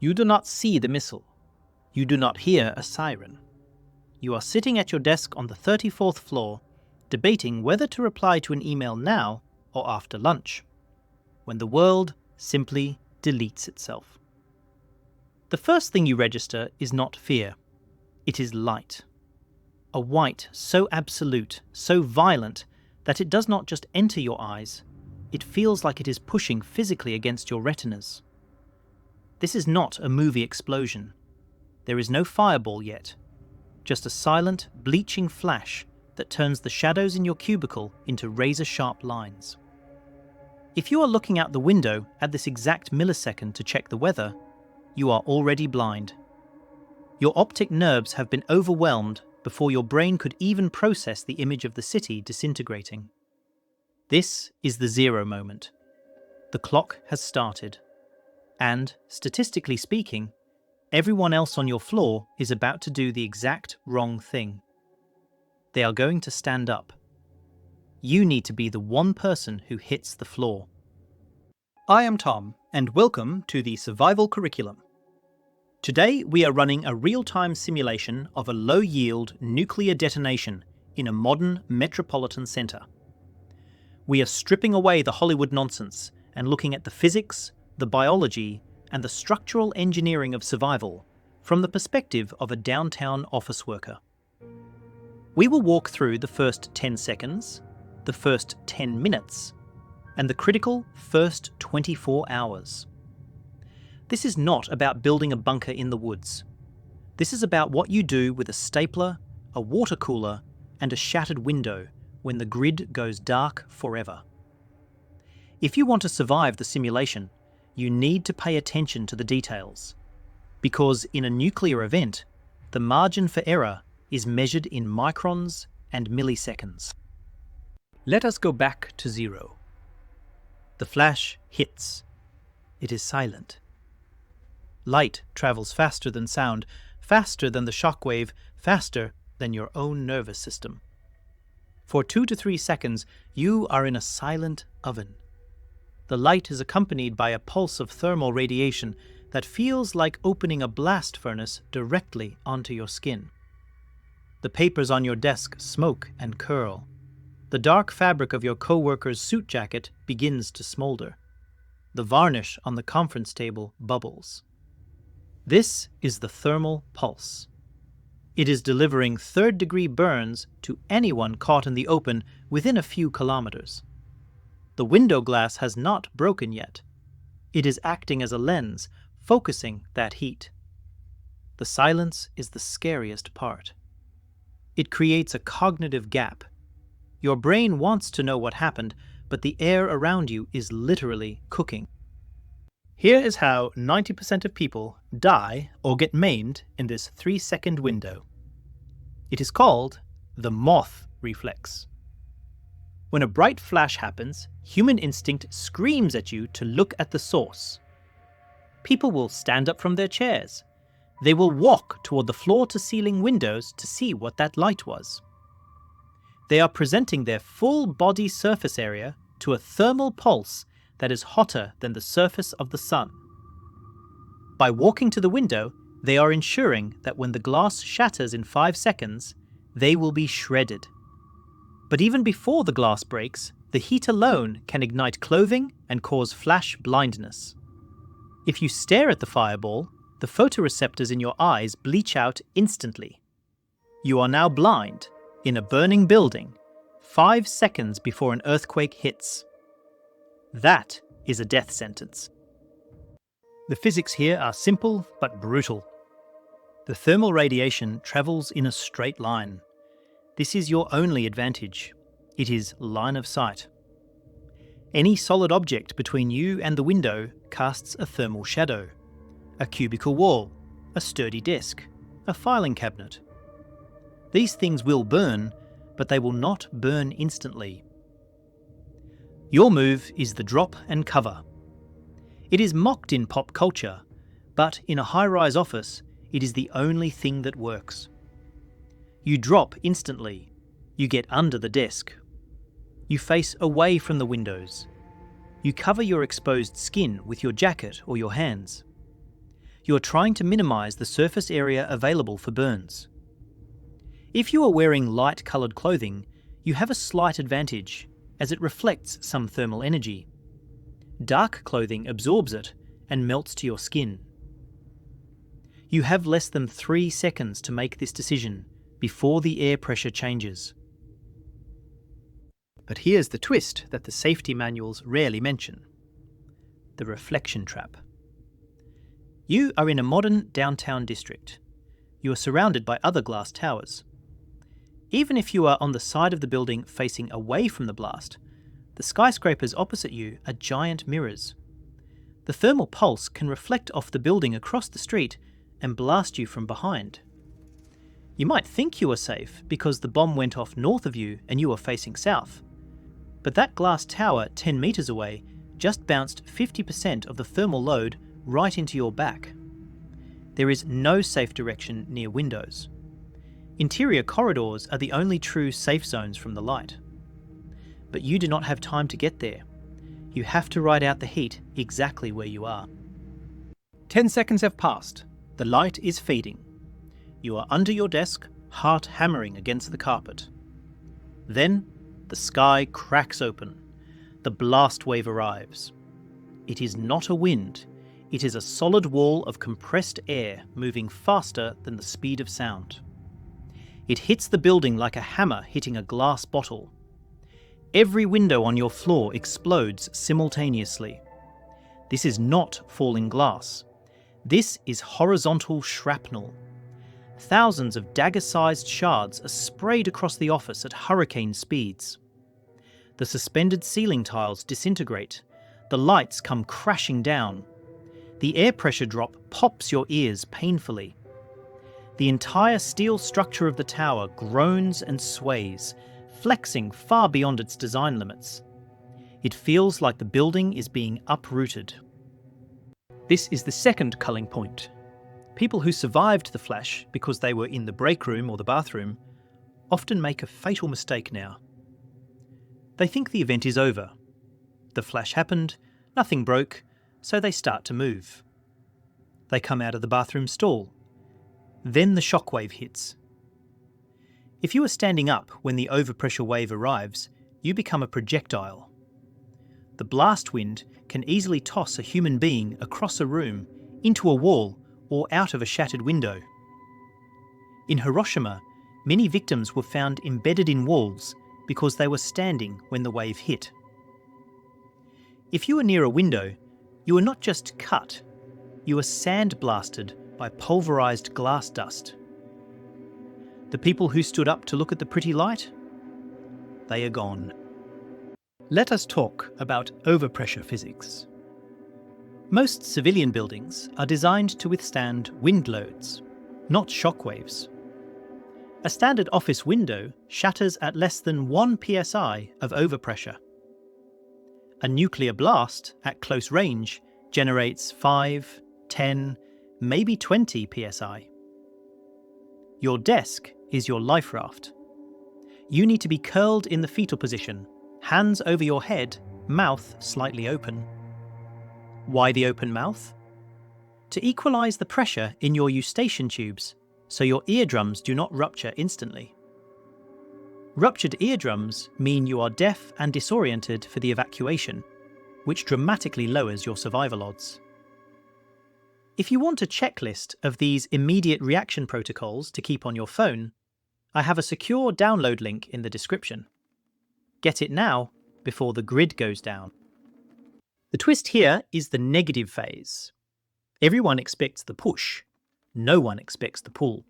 You do not see the missile. You do not hear a siren. You are sitting at your desk on the 34th floor, debating whether to reply to an email now or after lunch, when the world simply deletes itself. The first thing you register is not fear. It is light. A white so absolute, so violent, that it does not just enter your eyes, it feels like it is pushing physically against your retinas. This is not a movie explosion. There is no fireball yet, just a silent, bleaching flash that turns the shadows in your cubicle into razor-sharp lines. If you are looking out the window at this exact millisecond to check the weather, you are already blind. Your optic nerves have been overwhelmed before your brain could even process the image of the city disintegrating. This is the zero moment. The clock has started. And, statistically speaking, everyone else on your floor is about to do the exact wrong thing. They are going to stand up. You need to be the one person who hits the floor. I am Tom, and welcome to the Survival Curriculum. Today we are running a real-time simulation of a low-yield nuclear detonation in a modern metropolitan centre. We are stripping away the Hollywood nonsense and looking at the physics, the biology, and the structural engineering of survival from the perspective of a downtown office worker. We will walk through the first 10 seconds, the first 10 minutes, and the critical first 24 hours. This is not about building a bunker in the woods. This is about what you do with a stapler, a water cooler, and a shattered window when the grid goes dark forever. If you want to survive the simulation, you need to pay attention to the details, because in a nuclear event, the margin for error is measured in microns and milliseconds. Let us go back to zero. The flash hits. It is silent. Light travels faster than sound, faster than the shockwave, faster than your own nervous system. For 2 to 3 seconds, you are in a silent oven. The light is accompanied by a pulse of thermal radiation that feels like opening a blast furnace directly onto your skin. The papers on your desk smoke and curl. The dark fabric of your coworker's suit jacket begins to smolder. The varnish on the conference table bubbles. This is the thermal pulse. It is delivering third-degree burns to anyone caught in the open within a few kilometers. The window glass has not broken yet. It is acting as a lens, focusing that heat. The silence is the scariest part. It creates a cognitive gap. Your brain wants to know what happened, but the air around you is literally cooking. Here is how 90% of people die or get maimed in this 3-second window. It is called the moth reflex. When a bright flash happens, human instinct screams at you to look at the source. People will stand up from their chairs. They will walk toward the floor-to-ceiling windows to see what that light was. They are presenting their full body surface area to a thermal pulse that is hotter than the surface of the sun. By walking to the window, they are ensuring that when the glass shatters in 5 seconds, they will be shredded. But even before the glass breaks, the heat alone can ignite clothing and cause flash blindness. If you stare at the fireball, the photoreceptors in your eyes bleach out instantly. You are now blind, in a burning building, 5 seconds before an earthquake hits. That is a death sentence. The physics here are simple but brutal. The thermal radiation travels in a straight line. This is your only advantage. It is line of sight. Any solid object between you and the window casts a thermal shadow. A cubicle wall, a sturdy desk, a filing cabinet. These things will burn, but they will not burn instantly. Your move is the drop and cover. It is mocked in pop culture, but in a high-rise office, it is the only thing that works. You drop instantly. You get under the desk. You face away from the windows. You cover your exposed skin with your jacket or your hands. You are trying to minimize the surface area available for burns. If you are wearing light-colored clothing, you have a slight advantage, as it reflects some thermal energy. Dark clothing absorbs it and melts to your skin. You have less than 3 seconds to make this decision before the air pressure changes. But here's the twist that the safety manuals rarely mention: the reflection trap. You are in a modern downtown district. You are surrounded by other glass towers. Even if you are on the side of the building facing away from the blast, the skyscrapers opposite you are giant mirrors. The thermal pulse can reflect off the building across the street and blast you from behind. You might think you are safe because the bomb went off north of you and you are facing south. But that glass tower 10 meters away just bounced 50% of the thermal load right into your back. There is no safe direction near windows. Interior corridors are the only true safe zones from the light. But you do not have time to get there. You have to ride out the heat exactly where you are. 10 seconds have passed. The light is fading. You are under your desk, heart hammering against the carpet. Then, the sky cracks open. The blast wave arrives. It is not a wind. It is a solid wall of compressed air moving faster than the speed of sound. It hits the building like a hammer hitting a glass bottle. Every window on your floor explodes simultaneously. This is not falling glass. This is horizontal shrapnel. Thousands of dagger-sized shards are sprayed across the office at hurricane speeds. The suspended ceiling tiles disintegrate. The lights come crashing down. The air pressure drop pops your ears painfully. The entire steel structure of the tower groans and sways, flexing far beyond its design limits. It feels like the building is being uprooted. This is the second culling point. People who survived the flash because they were in the break room or the bathroom often make a fatal mistake now. They think the event is over. The flash happened, nothing broke, so they start to move. They come out of the bathroom stall. Then the shockwave hits. If you are standing up when the overpressure wave arrives, you become a projectile. The blast wind can easily toss a human being across a room, into a wall, or out of a shattered window. In Hiroshima, many victims were found embedded in walls because they were standing when the wave hit. If you are near a window, you are not just cut, you are sandblasted by pulverized glass dust. The people who stood up to look at the pretty light? They are gone. Let us talk about overpressure physics. Most civilian buildings are designed to withstand wind loads, not shockwaves. A standard office window shatters at less than 1 psi of overpressure. A nuclear blast at close range generates 5, 10, maybe 20 psi. Your desk is your life raft. You need to be curled in the fetal position, hands over your head, mouth slightly open. Why the open mouth? To equalize the pressure in your eustachian tubes so your eardrums do not rupture instantly. Ruptured eardrums mean you are deaf and disoriented for the evacuation, which dramatically lowers your survival odds. If you want a checklist of these immediate reaction protocols to keep on your phone, I have a secure download link in the description. Get it now before the grid goes down. The twist here is the negative phase. Everyone expects the push. No one expects the pull.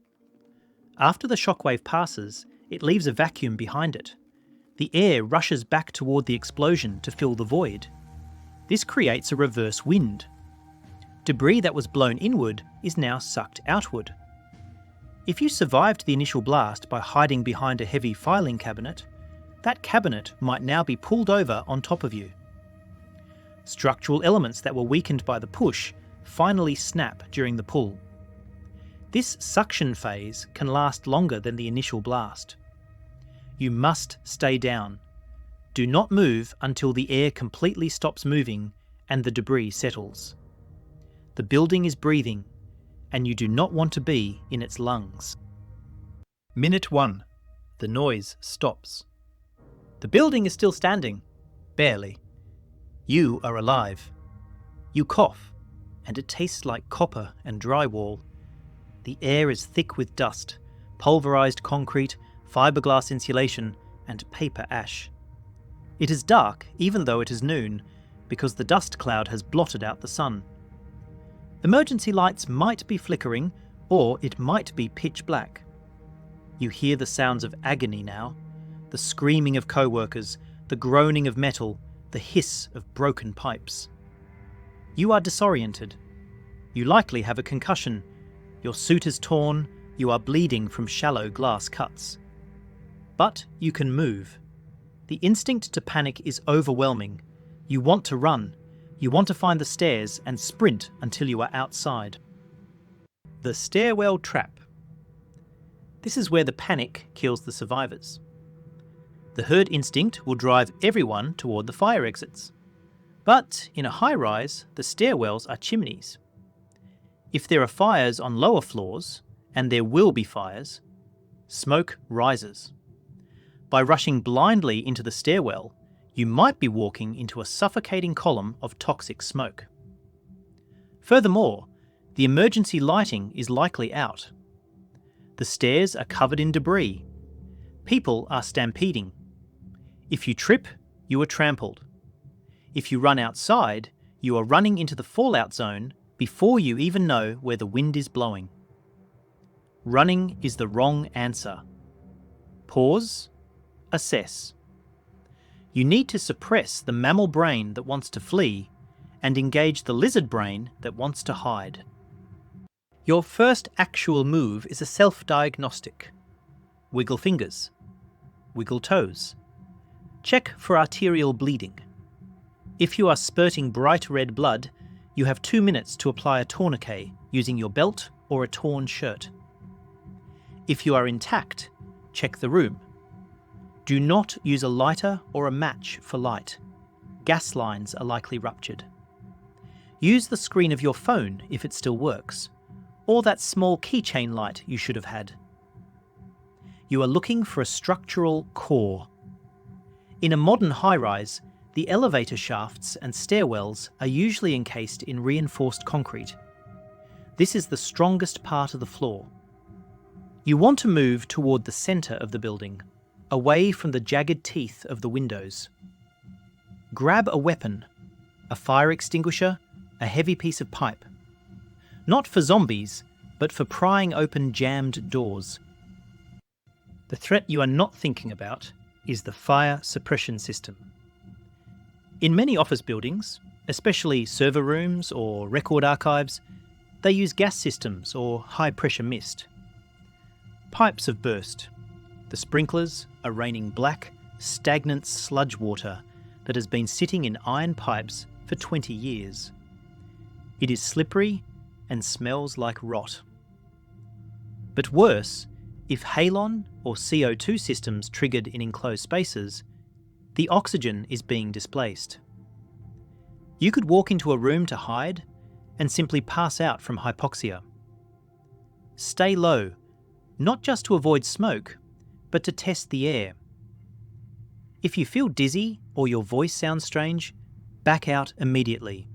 After the shockwave passes, it leaves a vacuum behind it. The air rushes back toward the explosion to fill the void. This creates a reverse wind. Debris that was blown inward is now sucked outward. If you survived the initial blast by hiding behind a heavy filing cabinet, that cabinet might now be pulled over on top of you. Structural elements that were weakened by the push finally snap during the pull. This suction phase can last longer than the initial blast. You must stay down. Do not move until the air completely stops moving and the debris settles. The building is breathing, and you do not want to be in its lungs. Minute 1. The noise stops. The building is still standing. Barely. You are alive. You cough, and it tastes like copper and drywall. The air is thick with dust, pulverized concrete, fiberglass insulation, and paper ash. It is dark even though it is noon, because the dust cloud has blotted out the sun. Emergency lights might be flickering, or it might be pitch black. You hear the sounds of agony now, the screaming of co-workers, the groaning of metal, the hiss of broken pipes. You are disoriented. You likely have a concussion. Your suit is torn, you are bleeding from shallow glass cuts. But you can move. The instinct to panic is overwhelming. You want to run. You want to find the stairs and sprint until you are outside. The stairwell trap. This is where the panic kills the survivors. The herd instinct will drive everyone toward the fire exits. But in a high-rise, the stairwells are chimneys. If there are fires on lower floors, and there will be fires, smoke rises. By rushing blindly into the stairwell, you might be walking into a suffocating column of toxic smoke. Furthermore, the emergency lighting is likely out. The stairs are covered in debris. People are stampeding. If you trip, you are trampled. If you run outside, you are running into the fallout zone before you even know where the wind is blowing. Running is the wrong answer. Pause. Assess. You need to suppress the mammal brain that wants to flee and engage the lizard brain that wants to hide. Your first actual move is a self-diagnostic. Wiggle fingers. Wiggle toes. Check for arterial bleeding. If you are spurting bright red blood, you have 2 minutes to apply a tourniquet using your belt or a torn shirt. If you are intact, check the room. Do not use a lighter or a match for light. Gas lines are likely ruptured. Use the screen of your phone if it still works, or that small keychain light you should have had. You are looking for a structural core. In a modern high-rise, the elevator shafts and stairwells are usually encased in reinforced concrete. This is the strongest part of the floor. You want to move toward the centre of the building, away from the jagged teeth of the windows. Grab a weapon, a fire extinguisher, a heavy piece of pipe. Not for zombies, but for prying open jammed doors. The threat you are not thinking about is the fire suppression system. In many office buildings, especially server rooms or record archives, they use gas systems or high-pressure mist. Pipes have burst. The sprinklers are raining black, stagnant sludge water that has been sitting in iron pipes for 20 years. It is slippery and smells like rot. But worse, if halon or CO2 systems triggered in enclosed spaces, the oxygen is being displaced. You could walk into a room to hide and simply pass out from hypoxia. Stay low, not just to avoid smoke, but to test the air. If you feel dizzy or your voice sounds strange, back out immediately.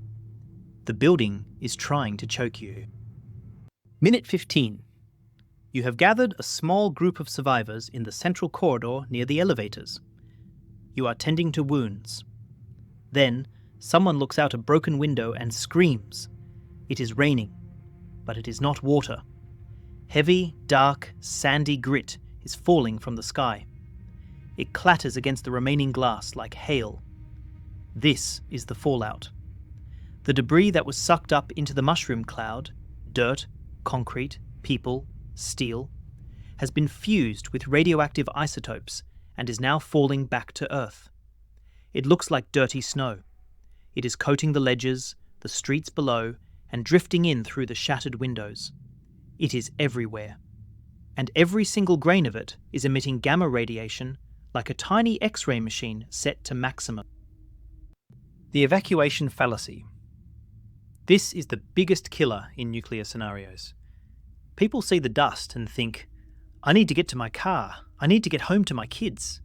The building is trying to choke you. Minute 15. You have gathered a small group of survivors in the central corridor near the elevators. You are tending to wounds. Then, someone looks out a broken window and screams. It is raining, but it is not water. Heavy, dark, sandy grit is falling from the sky. It clatters against the remaining glass like hail. This is the fallout. The debris that was sucked up into the mushroom cloud, dirt, concrete, people, steel, has been fused with radioactive isotopes and is now falling back to Earth. It looks like dirty snow. It is coating the ledges, the streets below, and drifting in through the shattered windows. It is everywhere. And every single grain of it is emitting gamma radiation like a tiny X-ray machine set to maximum. The evacuation fallacy. This is the biggest killer in nuclear scenarios. People see the dust and think, I need to get to my car. I need to get home to my kids.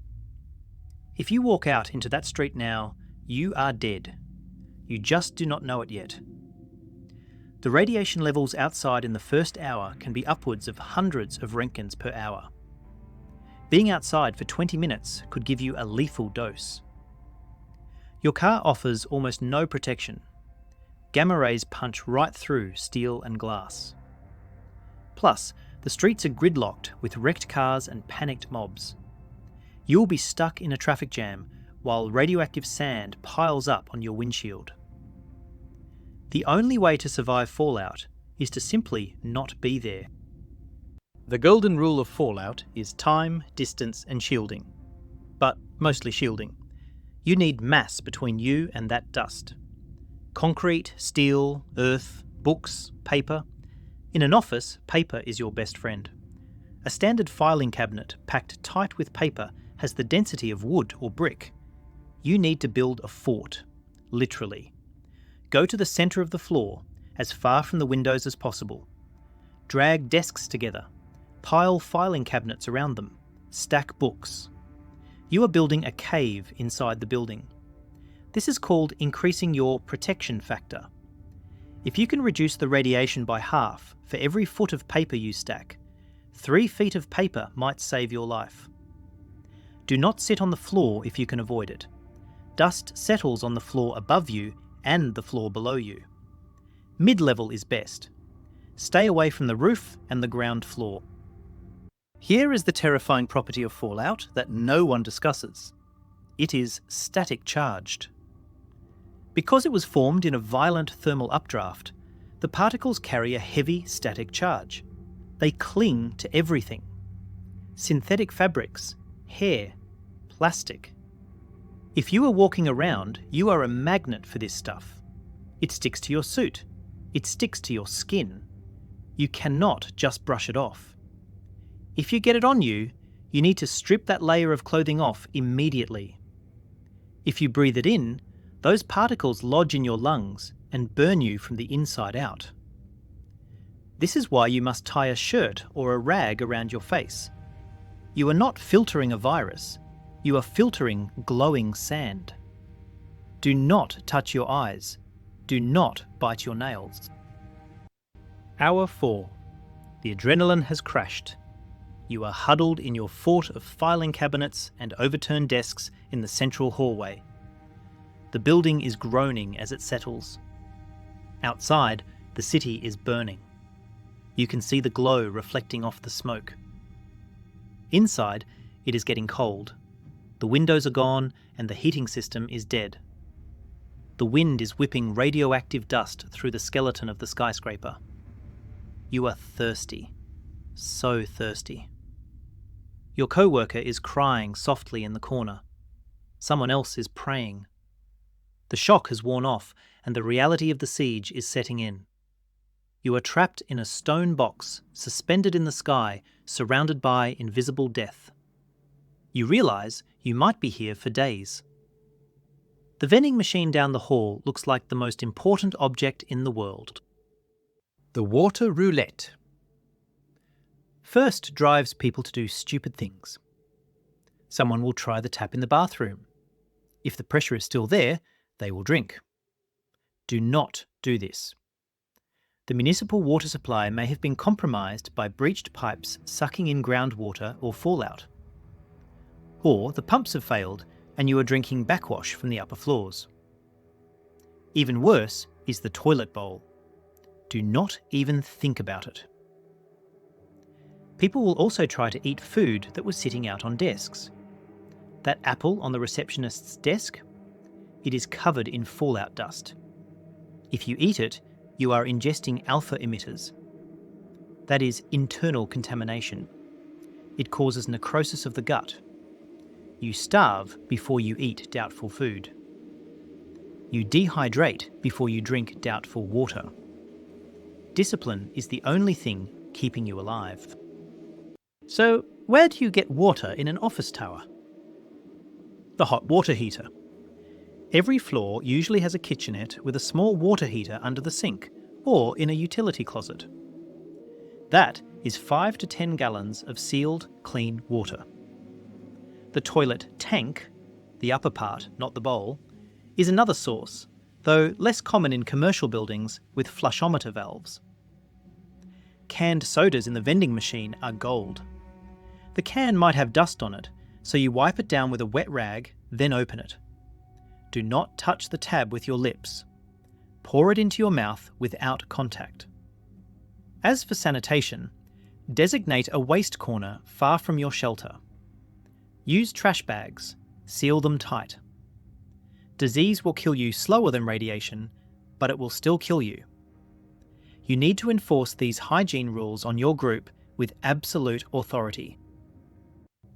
If you walk out into that street now, you are dead. You just do not know it yet. The radiation levels outside in the first hour can be upwards of hundreds of Roentgens per hour. Being outside for 20 minutes could give you a lethal dose. Your car offers almost no protection. Gamma rays punch right through steel and glass. Plus, the streets are gridlocked with wrecked cars and panicked mobs. You will be stuck in a traffic jam while radioactive sand piles up on your windshield. The only way to survive fallout is to simply not be there. The golden rule of fallout is time, distance, and shielding. But mostly shielding. You need mass between you and that dust. Concrete, steel, earth, books, paper. In an office, paper is your best friend. A standard filing cabinet packed tight with paper has the density of wood or brick. You need to build a fort, literally. Go to the centre of the floor, as far from the windows as possible. Drag desks together. Pile filing cabinets around them. Stack books. You are building a cave inside the building. This is called increasing your protection factor. If you can reduce the radiation by half for every foot of paper you stack, 3 feet of paper might save your life. Do not sit on the floor if you can avoid it. Dust settles on the floor above you and the floor below you. Mid-level is best. Stay away from the roof and the ground floor. Here is the terrifying property of fallout that no one discusses. It is static charged. Because it was formed in a violent thermal updraft, the particles carry a heavy static charge. They cling to everything. Synthetic fabrics, hair, plastic. If you are walking around, you are a magnet for this stuff. It sticks to your suit. It sticks to your skin. You cannot just brush it off. If you get it on you, you need to strip that layer of clothing off immediately. If you breathe it in, those particles lodge in your lungs and burn you from the inside out. This is why you must tie a shirt or a rag around your face. You are not filtering a virus, you are filtering glowing sand. Do not touch your eyes. Do not bite your nails. Hour 4. The adrenaline has crashed. You are huddled in your fort of filing cabinets and overturned desks in the central hallway. The building is groaning as it settles. Outside, the city is burning. You can see the glow reflecting off the smoke. Inside, it is getting cold. The windows are gone and the heating system is dead. The wind is whipping radioactive dust through the skeleton of the skyscraper. You are thirsty. So thirsty. Your co-worker is crying softly in the corner. Someone else is praying. The shock has worn off and the reality of the siege is setting in. You are trapped in a stone box, suspended in the sky, surrounded by invisible death. You realise you might be here for days. The vending machine down the hall looks like the most important object in the world. The water roulette. First drives people to do stupid things. Someone will try the tap in the bathroom. If the pressure is still there, they will drink. Do not do this. The municipal water supply may have been compromised by breached pipes sucking in groundwater or fallout. Or the pumps have failed and you are drinking backwash from the upper floors. Even worse is the toilet bowl. Do not even think about it. People will also try to eat food that was sitting out on desks. That apple on the receptionist's desk? It is covered in fallout dust. If you eat it, you are ingesting alpha emitters. That is internal contamination. It causes necrosis of the gut. You starve before you eat doubtful food. You dehydrate before you drink doubtful water. Discipline is the only thing keeping you alive. So, where do you get water in an office tower? The hot water heater. Every floor usually has a kitchenette with a small water heater under the sink or in a utility closet. That is 5 to 10 gallons of sealed, clean water. The toilet tank, the upper part, not the bowl, is another source, though less common in commercial buildings with flushometer valves. Canned sodas in the vending machine are gold. The can might have dust on it, so you wipe it down with a wet rag, then open it. Do not touch the tab with your lips. Pour it into your mouth without contact. As for sanitation, designate a waste corner far from your shelter. Use trash bags. Seal them tight. Disease will kill you slower than radiation, but it will still kill you. You need to enforce these hygiene rules on your group with absolute authority.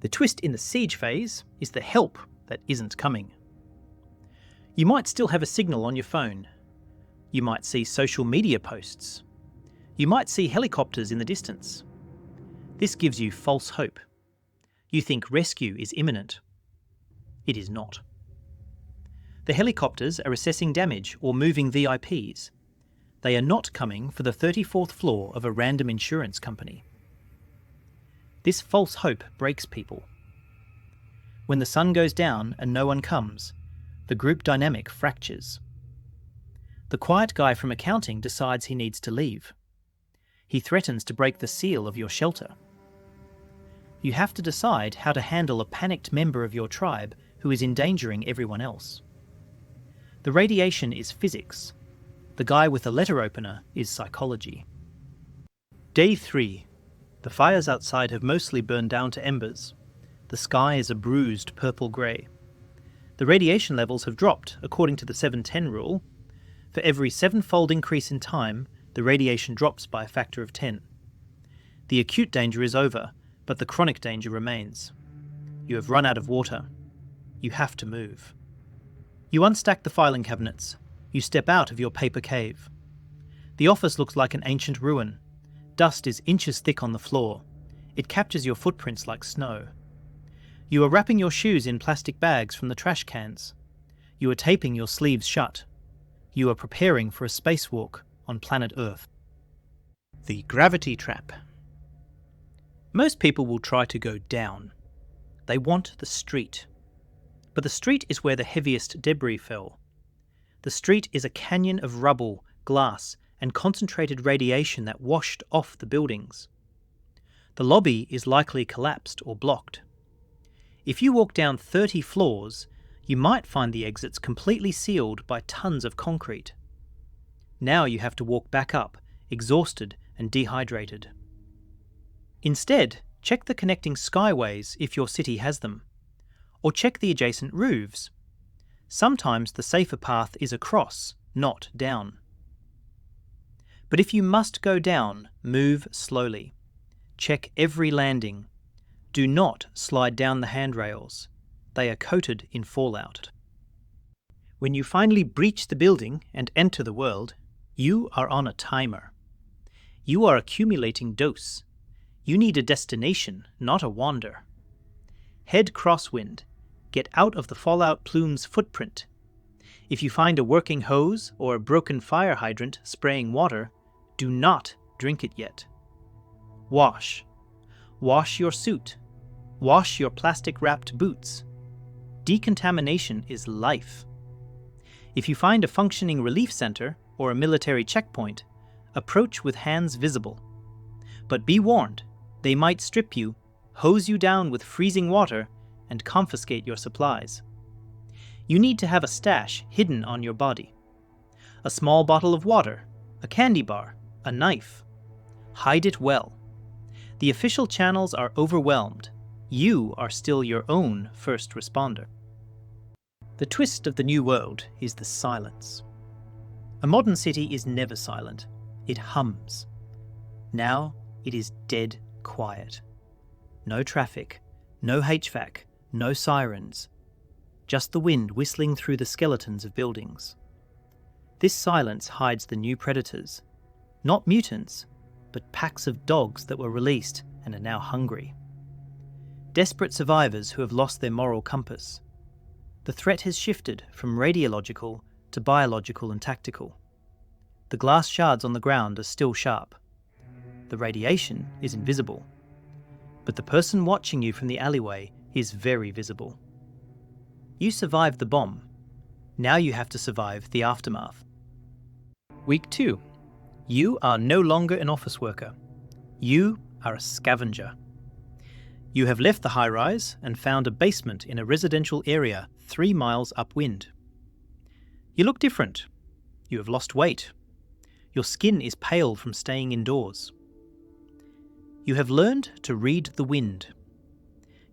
The twist in the siege phase is the help that isn't coming. You might still have a signal on your phone. You might see social media posts. You might see helicopters in the distance. This gives you false hope. You think rescue is imminent. It is not. The helicopters are assessing damage or moving VIPs. They are not coming for the 34th floor of a random insurance company. This false hope breaks people. When the sun goes down and no one comes, the group dynamic fractures. The quiet guy from accounting decides he needs to leave. He threatens to break the seal of your shelter. You have to decide how to handle a panicked member of your tribe who is endangering everyone else. The radiation is physics. The guy with the letter opener is psychology. Day 3. The fires outside have mostly burned down to embers. The sky is a bruised purple-grey. The radiation levels have dropped according to the 7-10 rule. For every 7-fold increase in time, the radiation drops by a factor of 10. The acute danger is over, but the chronic danger remains. You have run out of water. You have to move. You unstack the filing cabinets. You step out of your paper cave. The office looks like an ancient ruin. Dust is inches thick on the floor. It captures your footprints like snow. You are wrapping your shoes in plastic bags from the trash cans. You are taping your sleeves shut. You are preparing for a spacewalk on planet Earth. The gravity trap. Most people will try to go down. They want the street. But the street is where the heaviest debris fell. The street is a canyon of rubble, glass, and concentrated radiation that washed off the buildings. The lobby is likely collapsed or blocked. If you walk down 30 floors, you might find the exits completely sealed by tons of concrete. Now you have to walk back up, exhausted and dehydrated. Instead, check the connecting skyways if your city has them, or check the adjacent roofs. Sometimes the safer path is across, not down. But if you must go down, move slowly. Check every landing. Do not slide down the handrails. They are coated in fallout. When you finally breach the building and enter the world, you are on a timer. You are accumulating dose. You need a destination, not a wander. Head crosswind. Get out of the fallout plume's footprint. If you find a working hose or a broken fire hydrant spraying water, do not drink it yet. Wash. Wash your suit. Wash your plastic-wrapped boots. Decontamination is life. If you find a functioning relief center or a military checkpoint, approach with hands visible. But be warned, they might strip you, hose you down with freezing water, and confiscate your supplies. You need to have a stash hidden on your body. A small bottle of water, a candy bar, a knife. Hide it well. The official channels are overwhelmed. You are still your own first responder. The twist of the new world is the silence. A modern city is never silent. It hums. Now it is dead quiet. No traffic, no HVAC, no sirens. Just the wind whistling through the skeletons of buildings. This silence hides the new predators. Not mutants, but packs of dogs that were released and are now hungry. Desperate survivors who have lost their moral compass. The threat has shifted from radiological to biological and tactical. The glass shards on the ground are still sharp. The radiation is invisible. But the person watching you from the alleyway is very visible. You survived the bomb. Now you have to survive the aftermath. Week 2. You are no longer an office worker. You are a scavenger. You have left the high-rise and found a basement in a residential area 3 miles upwind. You look different. You have lost weight. Your skin is pale from staying indoors. You have learned to read the wind.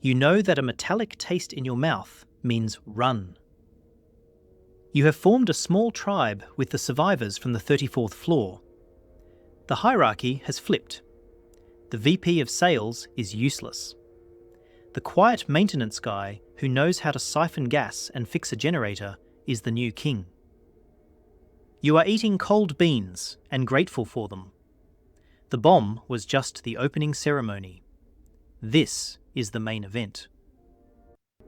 You know that a metallic taste in your mouth means run. You have formed a small tribe with the survivors from the 34th floor. The hierarchy has flipped. The VP of sales is useless. The quiet maintenance guy who knows how to siphon gas and fix a generator is the new king. You are eating cold beans and grateful for them. The bomb was just the opening ceremony. This is the main event.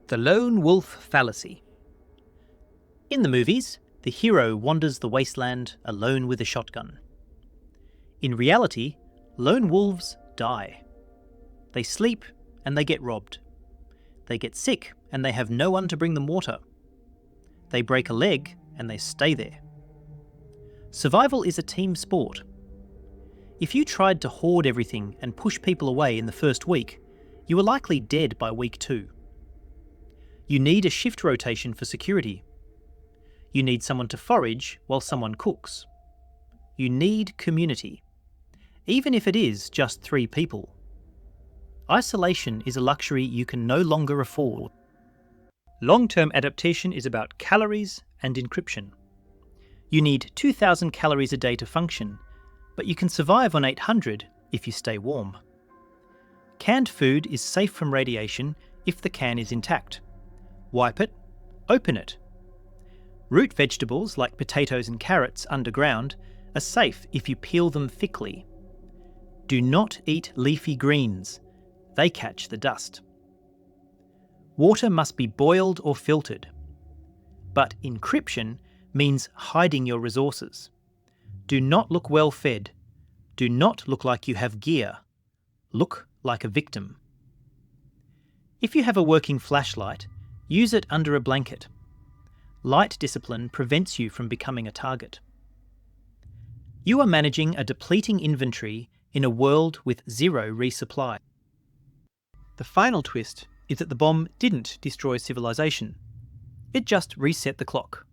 The lone wolf fallacy. In the movies, the hero wanders the wasteland alone with a shotgun. In reality, lone wolves die. They sleep and they get robbed. They get sick and they have no one to bring them water. They break a leg and they stay there. Survival is a team sport. If you tried to hoard everything and push people away in the first week, you are likely dead by week 2. You need a shift rotation for security. You need someone to forage while someone cooks. You need community, even if it is just 3 people. Isolation is a luxury you can no longer afford. Long-term adaptation is about calories and encryption. You need 2,000 calories a day to function, but you can survive on 800 if you stay warm. Canned food is safe from radiation if the can is intact. Wipe it, open it. Root vegetables like potatoes and carrots underground are safe if you peel them thickly. Do not eat leafy greens. They catch the dust. Water must be boiled or filtered. But encryption means hiding your resources. Do not look well fed. Do not look like you have gear. Look like a victim. If you have a working flashlight, use it under a blanket. Light discipline prevents you from becoming a target. You are managing a depleting inventory in a world with zero resupply. The final twist is that the bomb didn't destroy civilization. It just reset the clock.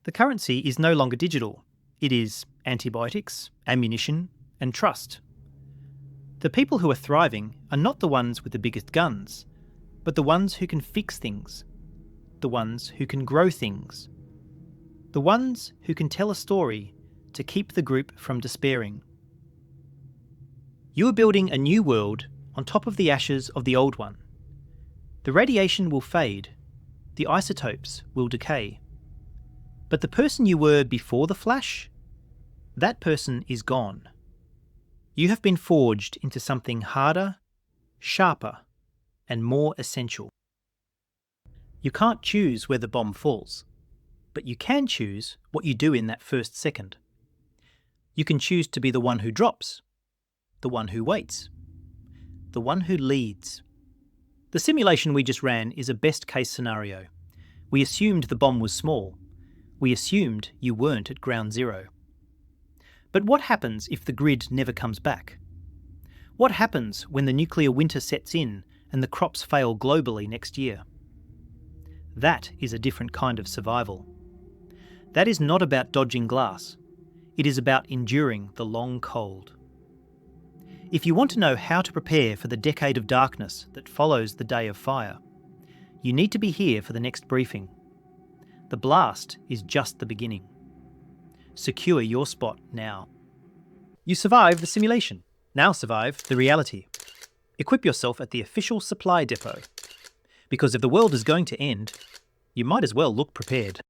The currency is no longer digital. It is antibiotics, ammunition, and trust. The people who are thriving are not the ones with the biggest guns, but the ones who can fix things, the ones who can grow things, the ones who can tell a story to keep the group from despairing. You are building a new world on top of the ashes of the old one. The radiation will fade, the isotopes will decay. But the person you were before the flash, that person is gone. You have been forged into something harder, sharper, and more essential. You can't choose where the bomb falls, but you can choose what you do in that first second. You can choose to be the one who drops, the one who waits, the one who leads. The simulation we just ran is a best-case scenario. We assumed the bomb was small. We assumed you weren't at ground zero. But what happens if the grid never comes back? What happens when the nuclear winter sets in and the crops fail globally next year? That is a different kind of survival. That is not about dodging glass. It is about enduring the long cold. If you want to know how to prepare for the decade of darkness that follows the day of fire, you need to be here for the next briefing. The blast is just the beginning. Secure your spot now. You survived the simulation. Now survive the reality. Equip yourself at the official supply depot. Because if the world is going to end, you might as well look prepared.